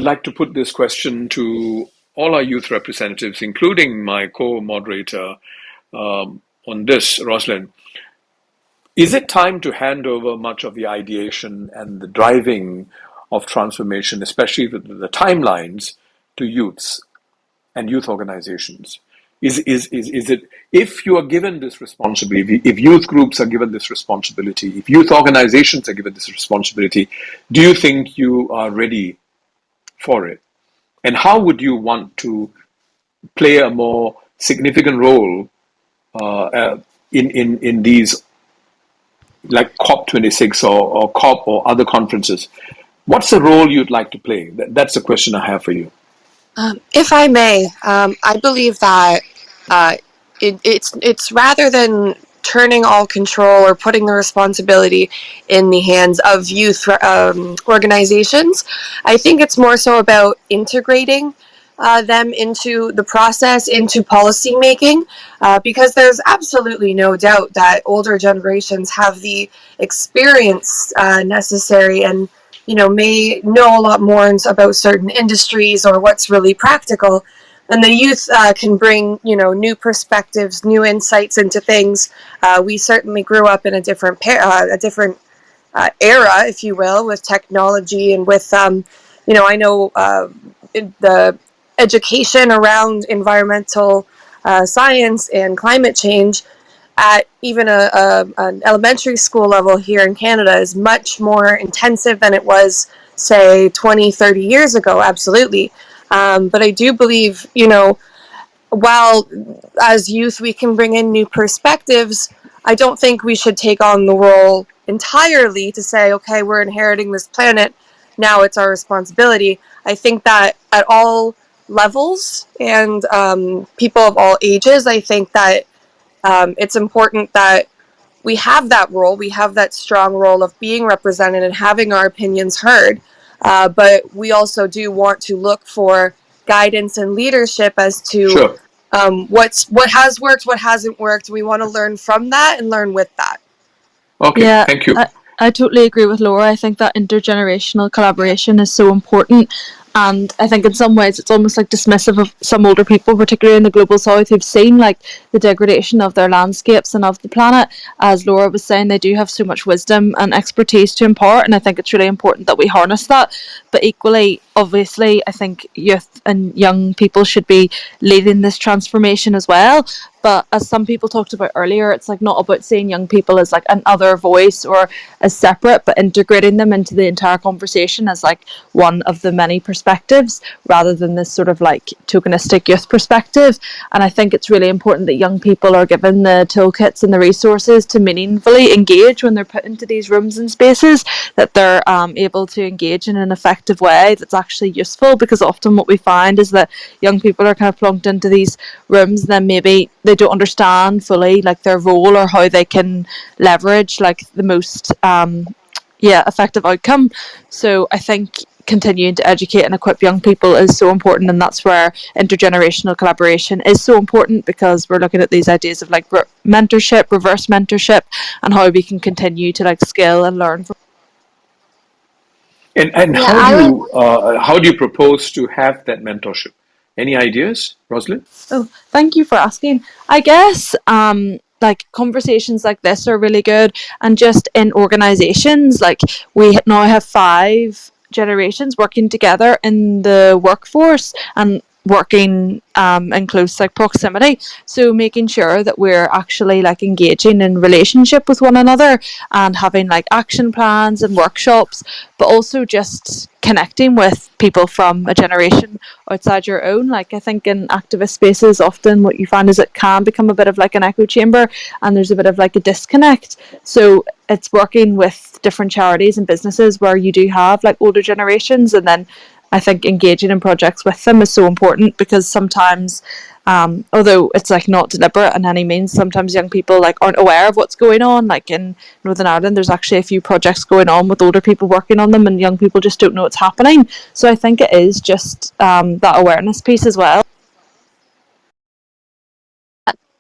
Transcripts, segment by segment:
like to put this question to all our youth representatives, including my co-moderator on this, Rosalind. Is it time to hand over much of the ideation and the driving of transformation, especially the timelines, to youths and youth organizations? Is it, if you are given this responsibility, if youth groups are given this responsibility, if youth organizations are given this responsibility, do you think you are ready for it? And how would you want to play a more significant role in these, like COP26 or COP or other conferences? What's the role you'd like to play? That's the question I have for you. If I may, I believe that it's rather than turning all control or putting the responsibility in the hands of youth organizations, I think it's more so about integrating them into the process, into policy making, because there's absolutely no doubt that older generations have the experience necessary and may know a lot more about certain industries or what's really practical. And the youth can bring, new perspectives, new insights into things. We certainly grew up in a different era, if you will, with technology and with, I know the education around environmental science and climate change at even an elementary school level here in Canada is much more intensive than it was, say, 20, 30 years ago, absolutely. But I do believe, while as youth we can bring in new perspectives, I don't think we should take on the role entirely to say, okay, we're inheriting this planet, now it's our responsibility. I think that at all levels and people of all ages, I think that it's important that we have that role, we have that strong role of being represented and having our opinions heard, but we also do want to look for guidance and leadership as to Sure. What has worked, what hasn't worked. We want to learn from that and learn with that. Okay, Yeah, thank you. I totally agree with Laura. I think that intergenerational collaboration is so important. And I think in some ways it's almost like dismissive of some older people, particularly in the global south, who've seen like the degradation of their landscapes and of the planet. As Laura was saying, they do have so much wisdom and expertise to impart, and I think it's really important that we harness that. But equally, obviously, I think youth and young people should be leading this transformation as well. But as some people talked about earlier, it's like not about seeing young people as like an other voice or as separate, but integrating them into the entire conversation as like one of the many perspectives rather than this sort of like tokenistic youth perspective. And I think it's really important that young people are given the toolkits and the resources to meaningfully engage when they're put into these rooms and spaces, that they're able to engage in an effective way that's actually useful, because often what we find is that young people are kind of plunked into these rooms, then maybe they don't understand fully like their role or how they can leverage like the most effective outcome. So I think continuing to educate and equip young people is so important, and that's where intergenerational collaboration is so important, because we're looking at these ideas of like mentorship, reverse mentorship, and how we can continue to like skill and learn from. And how do you propose to have that mentorship? Any ideas, Rosalind? Oh, thank you for asking. I guess like conversations like this are really good, and just in organizations, like we now have 5 generations working together in the workforce and working in close like proximity, so making sure that we're actually like engaging in relationship with one another and having like action plans and workshops, but also just connecting with people from a generation outside your own. Like I think in activist spaces often what you find is it can become a bit of like an echo chamber and there's a bit of like a disconnect. So it's working with different charities and businesses where you do have like older generations, and then I think engaging in projects with them is so important, because sometimes although it's like not deliberate in any means, sometimes young people like aren't aware of what's going on. Like in Northern Ireland there's actually a few projects going on with older people working on them, and young people just don't know what's happening. So I think it is just that awareness piece as well.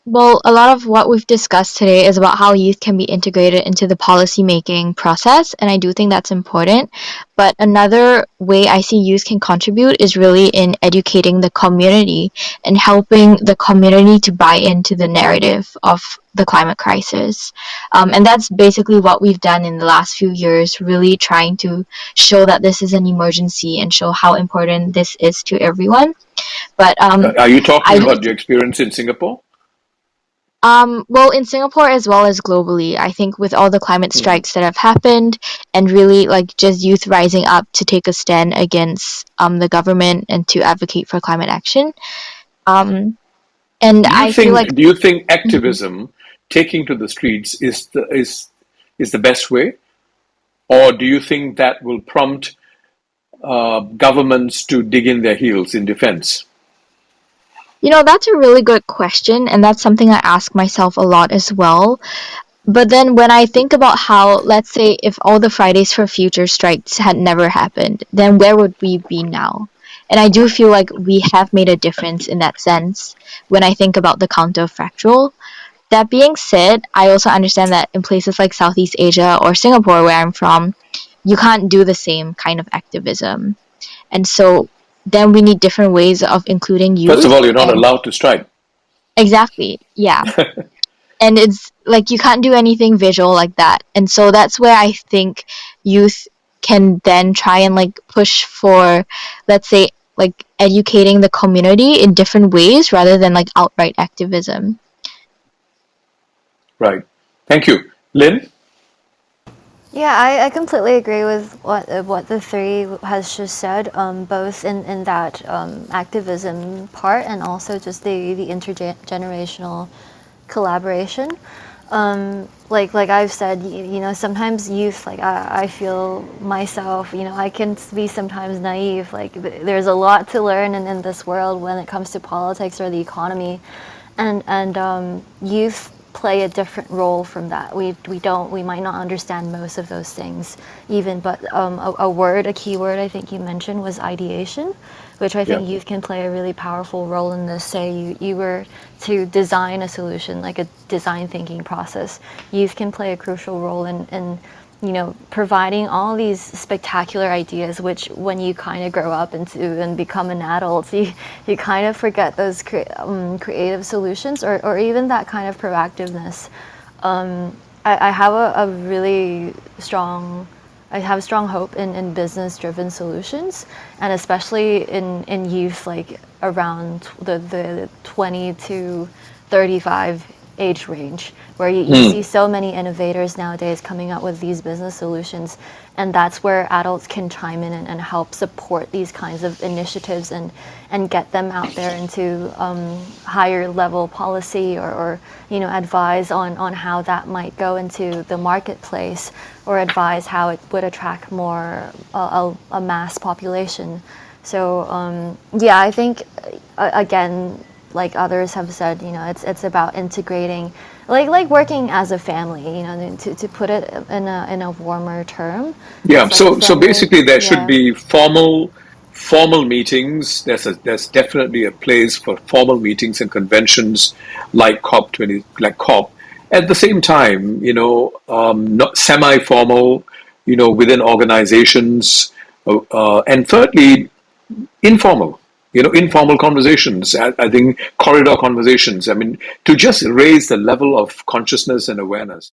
Well, a lot of what we've discussed today is about how youth can be integrated into the policy making process, and I do think that's important. But another way I see youth can contribute is really in educating the community and helping the community to buy into the narrative of the climate crisis. And that's basically what we've done in the last few years, really trying to show that this is an emergency and show how important this is to everyone. But Are you talking I do about your experience in Singapore? Well, in Singapore as well as globally, I think with all the climate Hmm. strikes that have happened and really like just youth rising up to take a stand against the government and to advocate for climate action. Um, and I feel like Do you think Mhm. activism, taking to the streets, is the best way, or do you think that will prompt governments to dig in their heels in defense? That's a really good question, and that's something I ask myself a lot as well. But then when I think about how, let's say, if all the Fridays for Future strikes had never happened, then where would we be now? And I do feel like we have made a difference in that sense when I think about the counterfactual. That being said, I also understand that in places like Southeast Asia or Singapore, where I'm from, you can't do the same kind of activism. And so then we need different ways of including First of youth. all, you're not And allowed to strike. exactly, yeah, and it's like you can't do anything visual like that, and so that's where I think youth can then try and like push for, let's say, like educating the community in different ways rather than like outright activism. Right. Thank you. Lynn? Yeah, I completely agree with what the three has just said, both in that activism part and also just the intergenerational collaboration. Like I've said, sometimes youth, like I feel myself, I can be sometimes naive. Like there's a lot to learn in this world when it comes to politics or the economy, and youth play a different role from that. We might not understand most of those things even, but a key word I think you mentioned was ideation, which I Yeah. think youth can play a really powerful role in this. Say you were to design a solution, like a design thinking process, youth can play a crucial role in providing all these spectacular ideas, which when you kind of grow up into and become an adult, you kind of forget those creative solutions or even that kind of proactiveness. I have a really strong I have strong hope in business driven solutions, and especially in youth, like around the 20 to 35 age range, where you see Hmm. so many innovators nowadays coming up with these business solutions. And that's where adults can chime in and help support these kinds of initiatives and get them out there into higher level policy or advise on how that might go into the marketplace, or advise how it would attract more a mass population. So yeah, I think again, like others have said, it's about integrating, like working as a family, to put it in a warmer term. Yeah. It's like a So family. basically, there should Yeah. be formal meetings. There's definitely a place for formal meetings and conventions like COP 20, like COP. At the same time, not semi-formal, within organizations, and thirdly, informal. Informal conversations. I think corridor conversations. I mean, to just raise the level of consciousness and awareness.